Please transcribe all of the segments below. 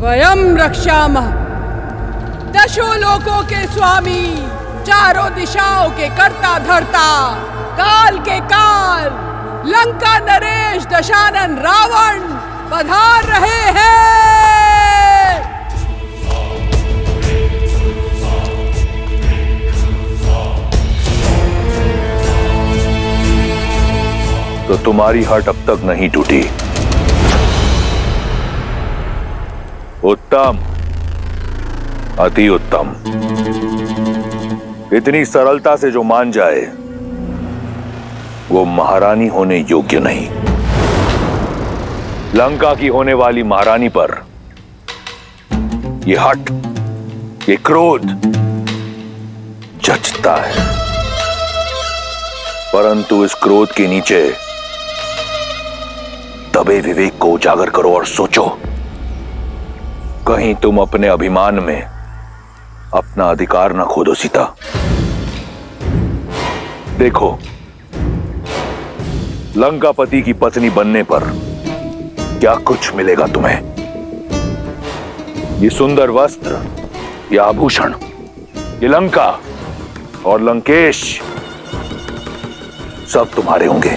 वयं रक्षामः। दशो लोकों के स्वामी, चारों दिशाओं के कर्ता धर्ता, काल के काल, लंका नरेश दशानन रावण पधार रहे हैं। तो तुम्हारी हट अब तक नहीं टूटी। उत्तम, अति उत्तम। इतनी सरलता से जो मान जाए वो महारानी होने योग्य नहीं। लंका की होने वाली महारानी पर ये हट, ये क्रोध जचता है, परंतु इस क्रोध के नीचे दबे विवेक को उजागर करो और सोचो, कहीं तुम अपने अभिमान में अपना अधिकार ना खो दो। सीता, देखो, लंकापति की पत्नी बनने पर क्या कुछ मिलेगा तुम्हें। ये सुंदर वस्त्र, ये आभूषण, ये लंका और लंकेश सब तुम्हारे होंगे।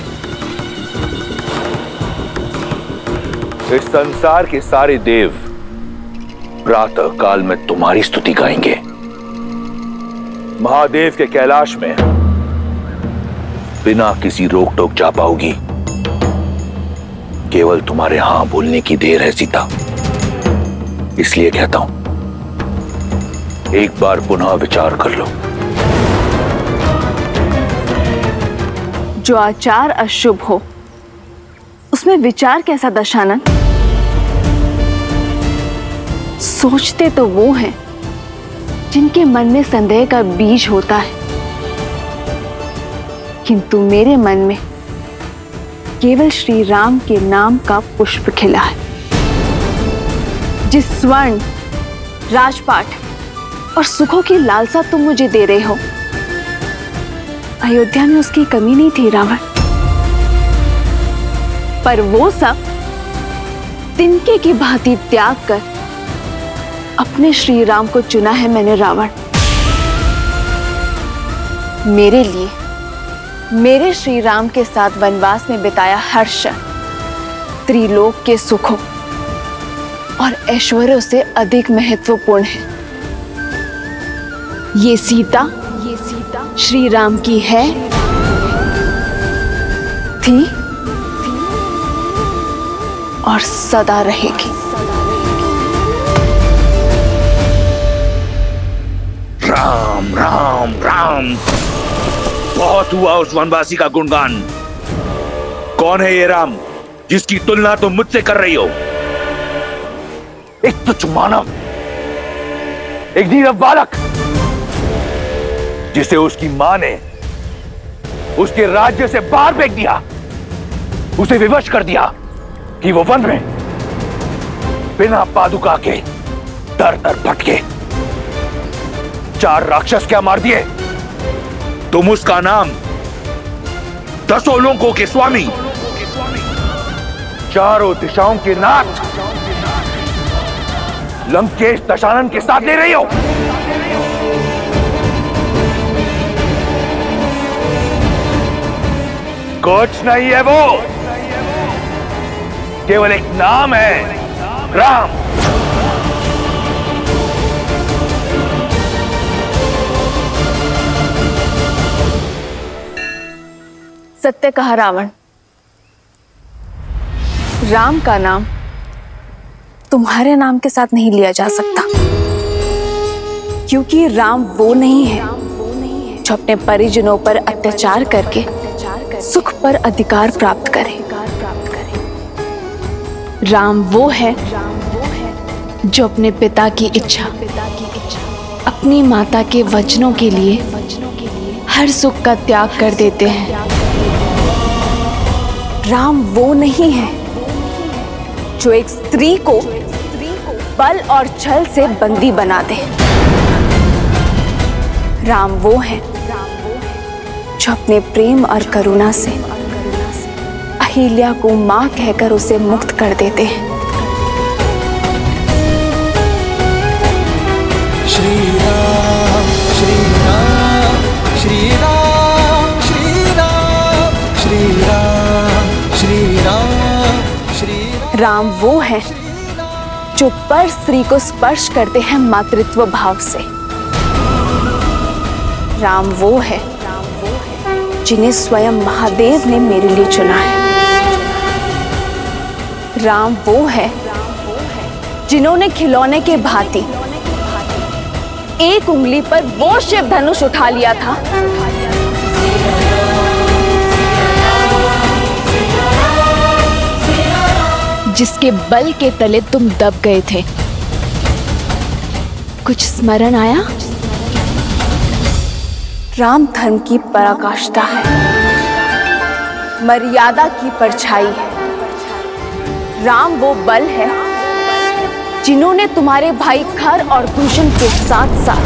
इस संसार के सारे देव प्रातः काल में तुम्हारी स्तुति गाएंगे। महादेव के कैलाश में बिना किसी रोक टोक जा पाओगी। केवल तुम्हारे हां बोलने की देर है सीता। इसलिए कहता हूं, एक बार पुनः विचार कर लो। जो आचार अशुभ हो उसमें विचार कैसा दशानन? सोचते तो वो हैं जिनके मन में संदेह का बीज होता है, किंतु मेरे मन में केवल श्री राम के नाम का पुष्प खिला है। जिस स्वर्ण, राजपाट और सुखों की लालसा तुम मुझे दे रहे हो, अयोध्या में उसकी कमी नहीं थी रावण। पर वो सब तिनके की भांति त्याग कर अपने श्री राम को चुना है मैंने रावण। मेरे लिए, मेरे श्री राम के साथ वनवास में बिताया हर क्षण त्रिलोक के सुखों और ऐश्वर्यों से अधिक महत्वपूर्ण है। ये सीता श्री राम की है, थी और सदा रहेगी। राम राम राम। बहुत हुआ उस वनवासी का गुणगान। कौन है ये राम जिसकी तुलना तुम मुझसे कर रही हो? एक तुच्छ मानव, एक नीरव बालक, जिसे उसकी मां ने उसके राज्य से बाहर फेंक दिया, उसे विवश कर दिया कि वो वन में बिना पादुका के दर दर भटके। 4 राक्षस क्या मार दिए? तुम उसका नाम दसों लोकों के स्वामी, चारों दिशाओं के नाथ लंकेश दशानन के साथ ले रही हो। कुछ नहीं है वो, केवल एक नाम है, राम। सत्य कहा रावण। राम का नाम तुम्हारे नाम के साथ नहीं लिया जा सकता, क्योंकि राम वो नहीं है जो अपने परिजनों पर अत्याचार करके सुख पर अधिकार प्राप्त करे। राम वो है जो अपने पिता की इच्छा, अपनी माता के वचनों के लिए हर सुख का त्याग कर देते हैं। राम वो नहीं है जो एक स्त्री को बल और छल से बंदी बना दे। राम वो है जो अपने प्रेम और करुणा से अहिल्या को मां कहकर उसे मुक्त कर देते हैं। राम वो है जो पर स्त्री को स्पर्श करते हैं मातृत्व भाव से। राम वो है जिन्हें स्वयं महादेव ने मेरे लिए चुना है। राम वो है जिन्होंने खिलौने के भांति एक उंगली पर वो शिव धनुष उठा लिया था जिसके बल के तले तुम दब गए थे। कुछ स्मरण आया? राम धर्म की पराकाष्ठा है, मर्यादा की परछाई है। राम वो बल है जिन्होंने तुम्हारे भाई खर और दूषण के साथ साथ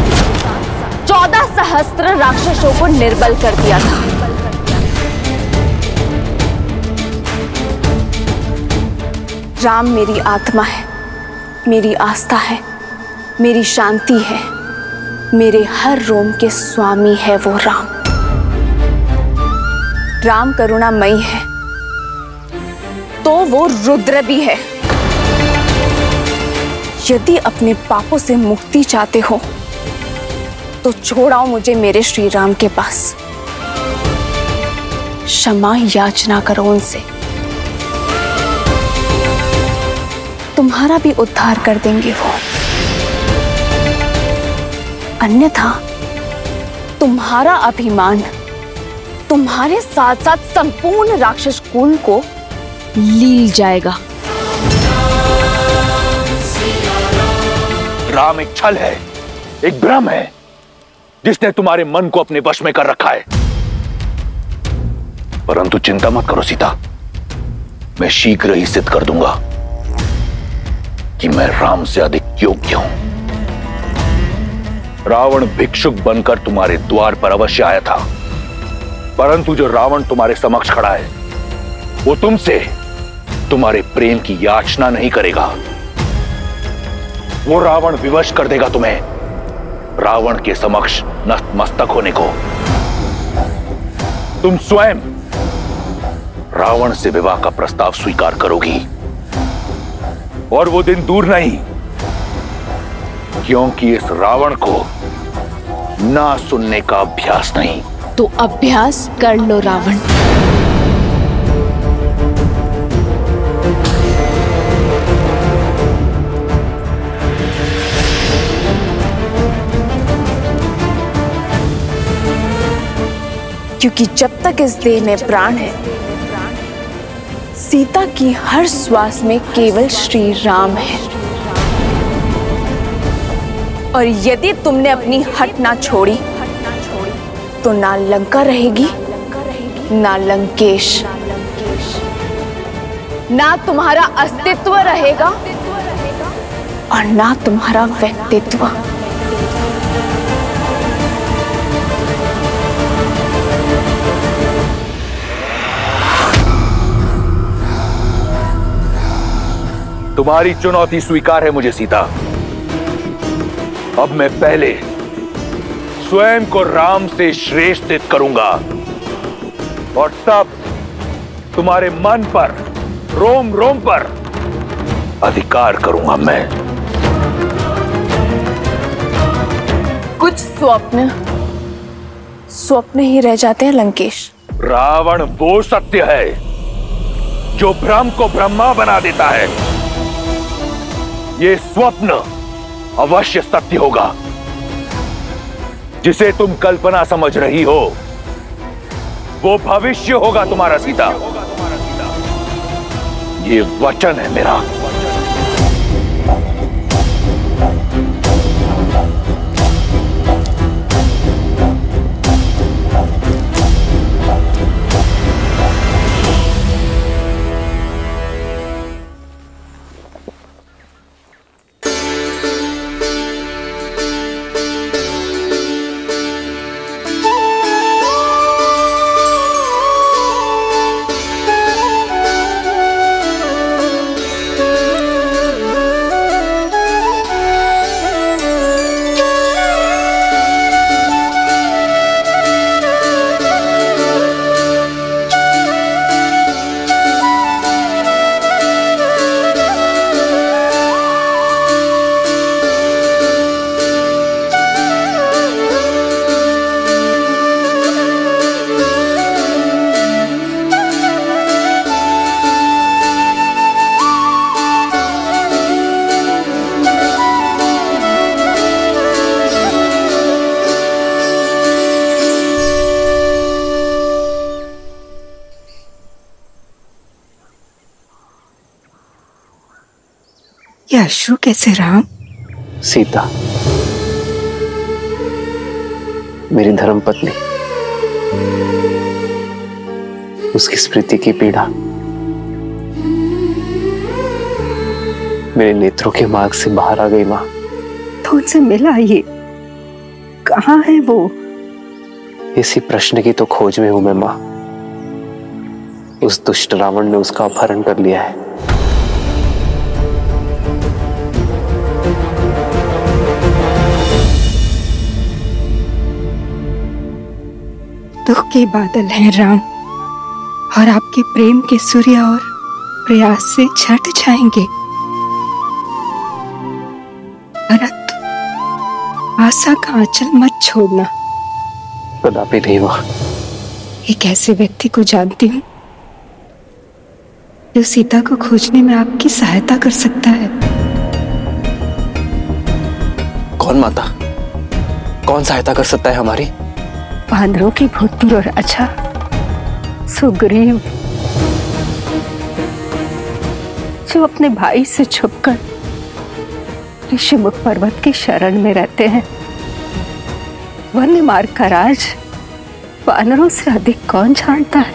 14 सहस्त्र राक्षसों को निर्बल कर दिया था। राम मेरी आत्मा है, मेरी आस्था है, मेरी शांति है, मेरे हर रोम के स्वामी है वो राम। राम करुणामयी है तो वो रुद्र भी है। यदि अपने पापों से मुक्ति चाहते हो तो छोड़ाओ मुझे मेरे श्री राम के पास। क्षमा याचना करो उनसे, तुम्हारा भी उद्धार कर देंगे वो। अन्यथा तुम्हारा अभिमान तुम्हारे साथ साथ संपूर्ण राक्षस कुल को लील जाएगा। राम एक छल है, एक भ्रम है जिसने तुम्हारे मन को अपने वश में कर रखा है। परंतु चिंता मत करो सीता, मैं शीघ्र ही सिद्ध कर दूंगा कि मैं राम से अधिक योग्य हूं। रावण भिक्षुक बनकर तुम्हारे द्वार पर अवश्य आया था, परंतु जो रावण तुम्हारे समक्ष खड़ा है वो तुमसे तुम्हारे प्रेम की याचना नहीं करेगा। वो रावण विवश कर देगा तुम्हें रावण के समक्ष नतमस्तक होने को। तुम स्वयं रावण से विवाह का प्रस्ताव स्वीकार करोगी और वो दिन दूर नहीं, क्योंकि इस रावण को ना सुनने का अभ्यास नहीं। तो अभ्यास कर लो रावण। क्योंकि जब तक इस देह में प्राण है, सीता की हर श्वास में केवल श्री राम है। और यदि तुमने अपनी हट ना छोड़ी तो ना लंका रहेगी, ना लंकेश, ना तुम्हारा अस्तित्व रहेगा और ना तुम्हारा व्यक्तित्व। तुम्हारी चुनौती स्वीकार है मुझे सीता। अब मैं पहले स्वयं को राम से श्रेष्ठ करूंगा और तब तुम्हारे मन पर, रोम रोम पर अधिकार करूंगा मैं। कुछ स्वप्न ही रह जाते हैं लंकेश। रावण वो सत्य है जो भ्रम को ब्रह्मा बना देता है। ये स्वप्न अवश्य सत्य होगा। जिसे तुम कल्पना समझ रही हो वो भविष्य होगा तुम्हारा सीता। ये वचन है मेरा। ये अश्रु कैसे राम? सीता, मेरी धर्मपत्नी, उसकी स्मृति की पीड़ा मेरे नेत्रों के मार्ग से बाहर आ गई माँ। तो उनसे मिला ये? कहाँ है वो? इसी प्रश्न की तो खोज में हूं मैं माँ। उस दुष्ट रावण ने उसका अपहरण कर लिया है। दुख के बादल हैं राम, और आपके प्रेम के सूर्य और प्रयास से छट जाएंगे, परंतु आशा का आंचल मत छोड़ना। कदापि नहीं माँ। एक ऐसे व्यक्ति को जानती हूँ जो सीता को खोजने में आपकी सहायता कर सकता है। कौन माता? कौन सहायता कर सकता है हमारी? वानरों की भूतपूर्व राजा सुग्रीव, जो अपने भाई से छुपकर ऋषिमुख पर्वत की शरण में रहते हैं। वन्य मार्ग का राज वानरों से अधिक कौन जानता है?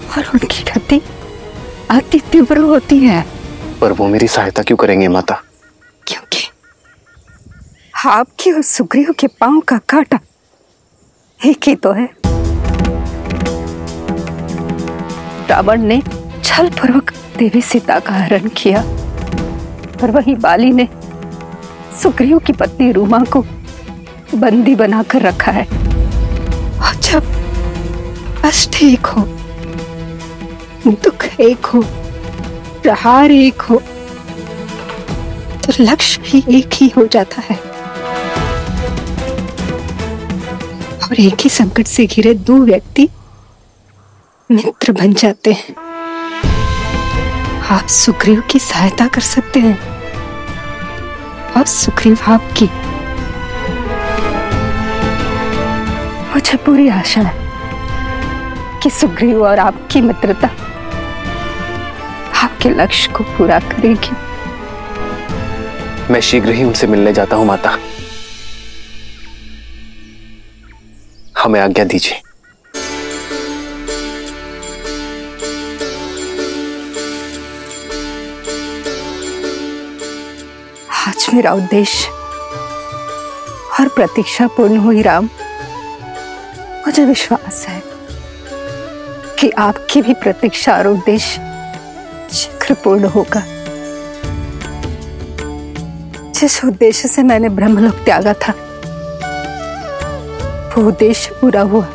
और उनकी गति अति तीव्र होती है। पर वो मेरी सहायता क्यों करेंगे माता? क्योंकि आपके और सुग्रीव के पांव का कांटा एक ही तो है। रावण ने छलपूर्वक देवी सीता का हरण किया, और वहीं बाली ने सुग्रीव की पत्नी रूमा को बंदी बनाकर रखा है। और जब कष्ट एक हो, दुख एक हो, प्रहार एक हो, तो लक्ष्य भी एक ही हो जाता है। और एक ही संकट से घिरे दो व्यक्ति मित्र बन जाते हैं। आप सुग्रीव की सहायता कर सकते हैं और सुग्रीव आपकी। मुझे पूरी आशा है कि सुग्रीव और आपकी मित्रता आपके लक्ष्य को पूरा करेगी। मैं शीघ्र ही उनसे मिलने जाता हूं माता। हमें आज्ञा दीजिए। आज मेरा उद्देश्य और प्रतीक्षा पूर्ण हुई राम। मुझे विश्वास है कि आपकी भी प्रतीक्षा और उद्देश्य शीघ्र पूर्ण होगा। जिस उद्देश्य से मैंने ब्रह्मलोक त्यागा था, वो उद्देश्य पूरा हुआ।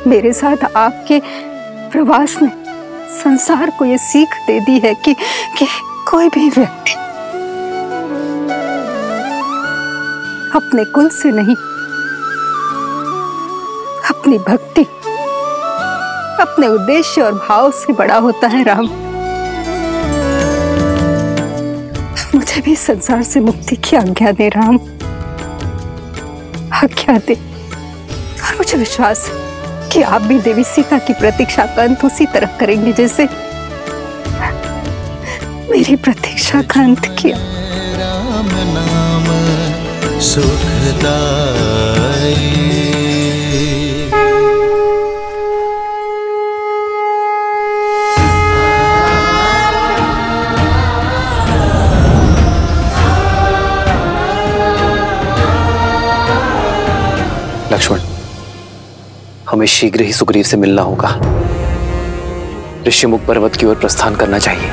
मेरे साथ आपके प्रवास ने संसार को ये सीख दे दी है कि कोई भी व्यक्ति अपने कुल से नहीं, अपनी भक्ति, अपने उद्देश्य और भाव से बड़ा होता है राम। मुझे भी संसार से मुक्ति की आज्ञा दे राम, आज्ञा दे। और मुझे विश्वास है कि आप भी देवी सीता की प्रतीक्षा का अंत उसी तरह करेंगे जैसे मेरी प्रतीक्षा का अंत किया। राम नाम सुखदाई। लक्ष्मण, हमें शीघ्र ही सुग्रीव से मिलना होगा। ऋषिमुख पर्वत की ओर प्रस्थान करना चाहिए।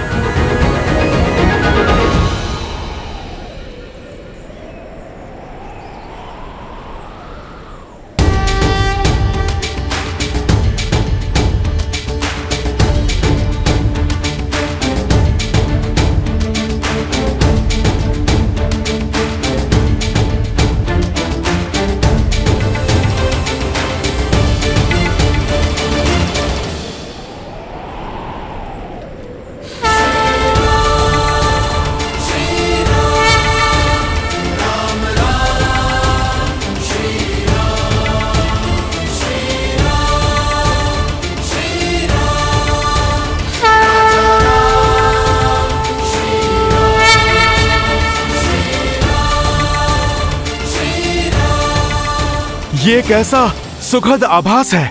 ये कैसा सुखद आभास है,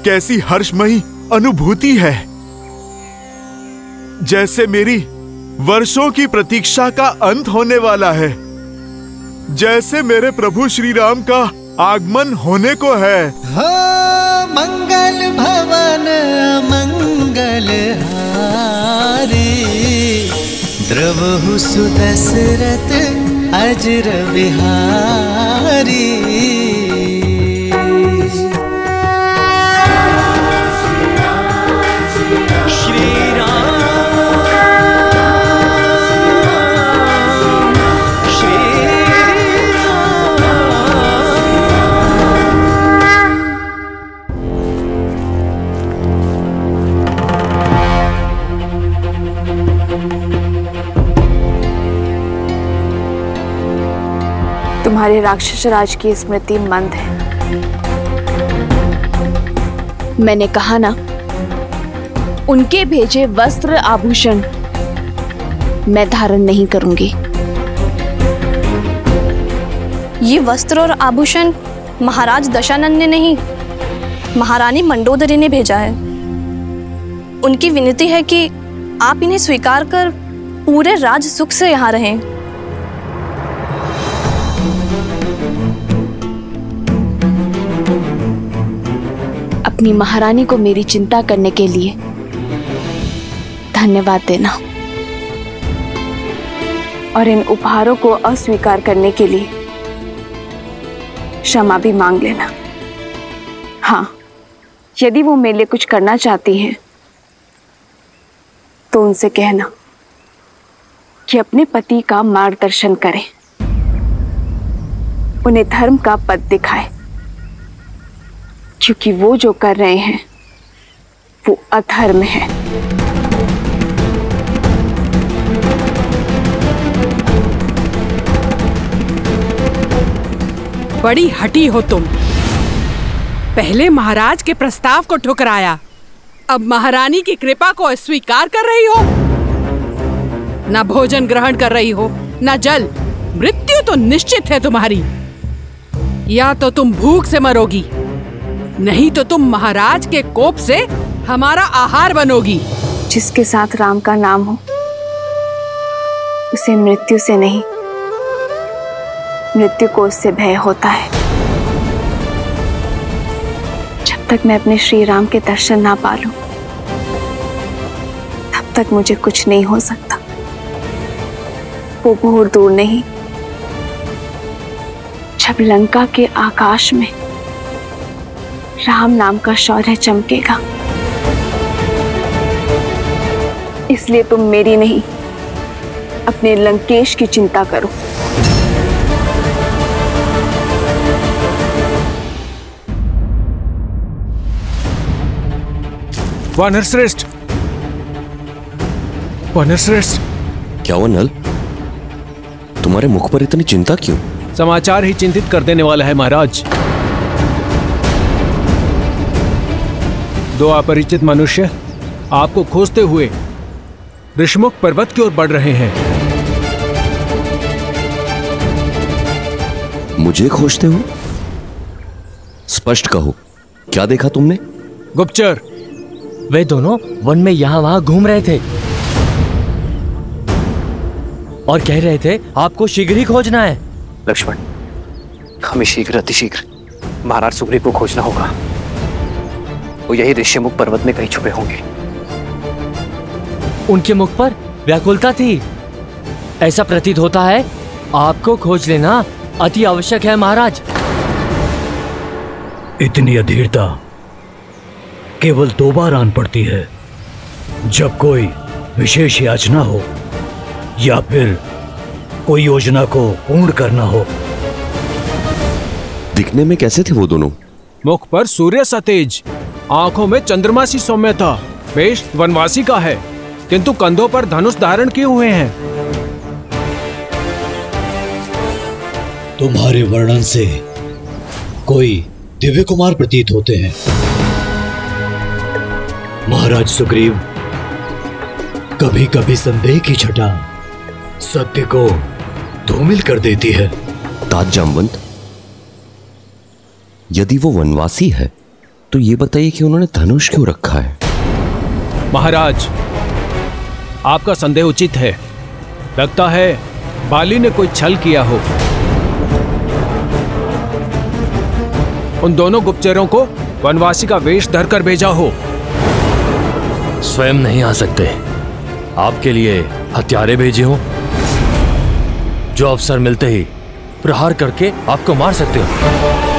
कैसी हर्षमयी अनुभूति है। जैसे मेरी वर्षों की प्रतीक्षा का अंत होने वाला है, जैसे मेरे प्रभु श्री राम का आगमन होने को है। हो मंगल भवन मंगल हारी, द्रवहु सुदशरथ अजर बिहारी। तुम्हारे राक्षस राज की स्मृति मंद है। मैंने कहा ना, उनके भेजे वस्त्र आभूषण मैं धारण नहीं करूंगी। ये वस्त्र और आभूषण महाराज दशानंद ने नहीं, महारानी मंडोदरी ने भेजा है। उनकी विनती है कि आप इन्हें स्वीकार कर पूरे राज सुख से यहाँ रहें। अपनी महारानी को मेरी चिंता करने के लिए धन्यवाद देना, और इन उपहारों को अस्वीकार करने के लिए क्षमा भी मांग लेना। हाँ, यदि वो मेरे लिए कुछ करना चाहती हैं तो उनसे कहना कि अपने पति का मार्गदर्शन करें, उन्हें धर्म का पथ दिखाएं, क्योंकि वो जो कर रहे हैं वो अधर्म है। बड़ी हठी हो तुम। पहले महाराज के प्रस्ताव को ठुकराया, अब महारानी की कृपा को अस्वीकार कर रही हो। न भोजन ग्रहण कर रही हो, न जल। मृत्यु तो निश्चित है तुम्हारी। या तो तुम भूख से मरोगी, नहीं तो तुम महाराज के कोप से हमारा आहार बनोगी। जिसके साथ राम का नाम हो उसे मृत्यु से नहीं, मृत्यु को उससे भय होता है। जब तक मैं अपने श्री राम के दर्शन ना पा लूं, तब तक मुझे कुछ नहीं हो सकता। वो बहुत दूर नहीं, जब लंका के आकाश में राम नाम का शौर्य चमकेगा। इसलिए तुम मेरी नहीं, अपने लंकेश की चिंता करो। वानरश्रेष्ठ, वानरश्रेष्ठ। क्या हुआ नल? तुम्हारे मुख पर इतनी चिंता क्यों? समाचार ही चिंतित कर देने वाला है महाराज। दो अपरिचित मनुष्य आपको खोजते हुए ऋषमुख पर्वत की ओर बढ़ रहे हैं। मुझे खोजते हो? स्पष्ट कहो, क्या देखा तुमने? गुप्तचर, वे दोनों वन में यहाँ वहाँ घूम रहे थे और कह रहे थे आपको शीघ्र ही खोजना है। लक्ष्मण, हमें शीघ्र अतिशीघ्र महाराज सुग्रीव को खोजना होगा। वो यही ऋष्यमुख पर्वत में कहीं छुपे होंगे। उनके मुख पर व्याकुलता थी। ऐसा प्रतीत होता है आपको खोज लेना अति आवश्यक है महाराज। इतनी अधीरता केवल 2 बार आन पड़ती है, जब कोई विशेष याचना हो या फिर कोई योजना को पूर्ण करना हो। दिखने में कैसे थे वो दोनों? मुख पर सूर्य सतेज, आंखों में चंद्रमा सी सौम्यता। वेश वनवासी का है, किंतु कंधों पर धनुष धारण किए हुए हैं। तुम्हारे वर्णन से कोई दिव्य कुमार प्रतीत होते हैं। महाराज सुग्रीव, कभी कभी संदेह की छटा सत्य को धूमिल कर देती है। तात जामवंत, यदि वो वनवासी है तो ये बताइए कि उन्होंने धनुष क्यों रखा है? महाराज, आपका संदेह उचित है। लगता है बाली ने कोई छल किया हो। उन दोनों गुप्तचरों को वनवासी का वेश धरकर भेजा हो। स्वयं नहीं आ सकते, आपके लिए हत्यारे भेजे हो जो अवसर मिलते ही प्रहार करके आपको मार सकते हो।